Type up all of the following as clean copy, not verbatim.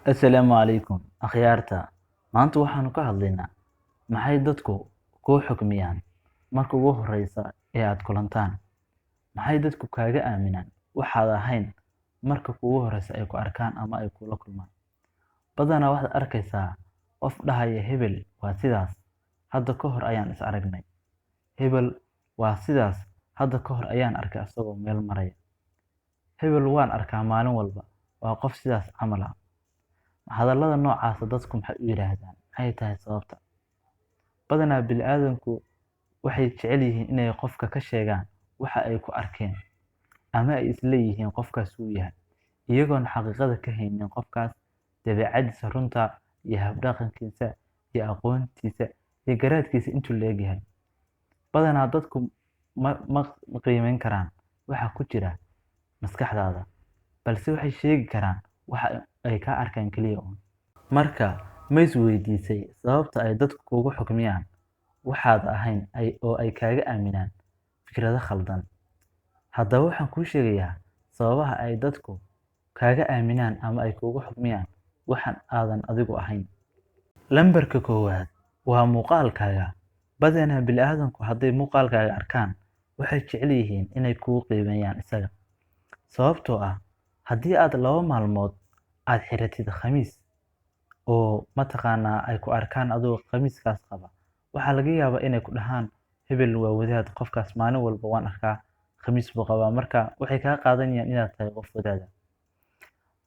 Assalaamu calaykum akhyaarta. Maanta waxaanu ka hadlaynaa maxay dadku kuu xukmiyaan marka ugu horreysa ee aad kulantaan. Maxay dadku kaaga aaminaan waxaad ahayn marka kugu horreysa ay ku arkaan ama ay kula kulmaan. Badanaa waxaad arkaysaa qof dhahaya Hebel waa sidaas, hadda ka hor ayaan is aragnay. Hebel waa sidaas, hadda ka hor ayaan arkay asagoo meel maraya. Hebel waan arkaa maalin walba, waa qof sidaas camal ah. Hadallada noocaas ah dadku maxay u yiraahdaan? Maxay tahay sababta? Badanaa bini'aadamku waxay jecel yihiin inay qofka ka sheegaan waxa ay ku arkeen ama ay isleeyihiin qofkaas uu yahay, iyagoon xaqiiqada ka haynin qofkaas, dabeecadiisa runta iyo habdhaqankiisa iyo aqoontiisa iyo garaadkiisa intuu la egyahay. Badanaa dadku ma qiimeyn karaan waxa ku jira maskaxdaada, balse waxay sheegi karaan waxa ay ka arkaan kaliya uun. Marka ma is weydiisay sababta ay dadku kugu xukmiyaan waxaad ahayn oo ay kaaga aaminaan fikrado khaldan? Haddaba waxaan kuu sheegayaa sababaha ay dadku kaaga aaminaan ama ay kugu xukmiyaan waxaan aadan adigu ahayn. Lambarka koowaad waa muuqaalkaaga. Badanaa bini'aadamku hadday muuqaalkaaga arkaan waxay jecel yihiin inay kugu qiimeeyaan isaga. Sababtoo ah haddii aad 2 maalmood aad xiratid khamiis oo ay ku arkaan adoo khamiiskaas qaba, waxaa laga yaabaa inay ku dhahaan Hebel waa wadaad, qofkaas maalin walba waan arkaa khamiis buu qabaa, marka waxay kaa qaadanayaan inaad tahay qof wadaada.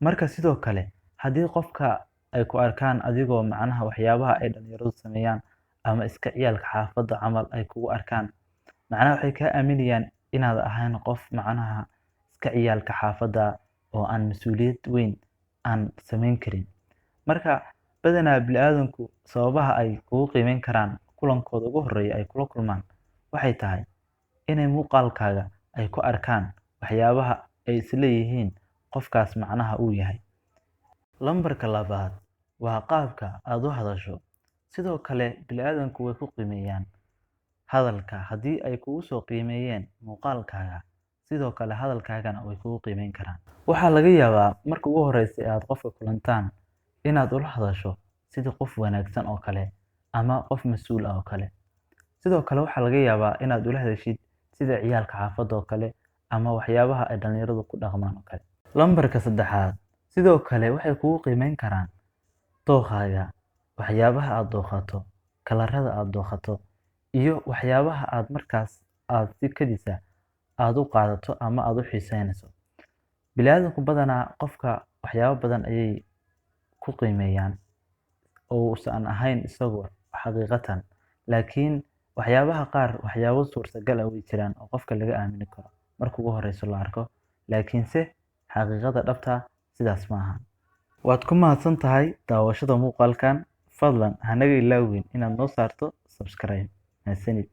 Marka sidoo kale haddii qofka ay ku arkaan adigoo waxyaabaha ay dhalinyaradu sameeyaan ama iska ciyaalka xaafadda camal ay kugu arkaan, waxay kaa aaminayaan inaad ahayn qof iska ciyaalka xaafadda oo aan mas'uuliyad weyn aan samayn karin. Marka badanaa bini'aadamku sababaha ay kugu qiimeyn karaan kulankooda ugu horreeya ay kula kulmaan waxay tahay inay muuqaalkaaga ay ku arkaan waxyaabaha ay isleeyihiin qofkaas uu yahay. Lambarka labaad waa qaabka aad u hadasho. Sidoo kale bini'aadamku way ku qiimeeyaan hadalka. Haddii ay kugu soo qiimeeyeen muuqaalkaaga, sidoo kale hadalkaagana way kugu qiimeyn karaan. Waxaa laga yaabaa marka ugu horreysa ee aad qofka kulantaan inaad ula hadasho sidii qof wanaagsan oo kale ama qof mas'uul ah oo kale. Sidoo kale waxaa laga yaabaa inaad ula hadashid sida ciyaalka xaafadda oo kale ama waxyaabaha ay dhalinyaradu ku dhaqmaan oo kale. Lambarka saddexaad sidoo kale waxay kugu qiimeyn karaan dookhaaga, waxyaabaha aad dookhato, kalarada aad dookhato, iyo waxyaabaha aad markaas aad si kedis ah aad u qaadato ama aad u xiiseynayso. Bini'aadamku badanaa qofka waxyaabo badan ayay ku qiimeeyaan oo uusan ahayn isagu xaqiiqatan, laakiin waxyaabaha qaar waxyaabo suurtagal ah way jiraan oo qofka laga aamini karo marka ugu horreysa la arko, laakiinse xaqiiqada dhabta ah sidaas ma aha. Waad ku mahadsan tahay daawashada muuqaalkan. Fadlan ha naga ilaawin inaad noo saarto subscribe. Mahadsanid.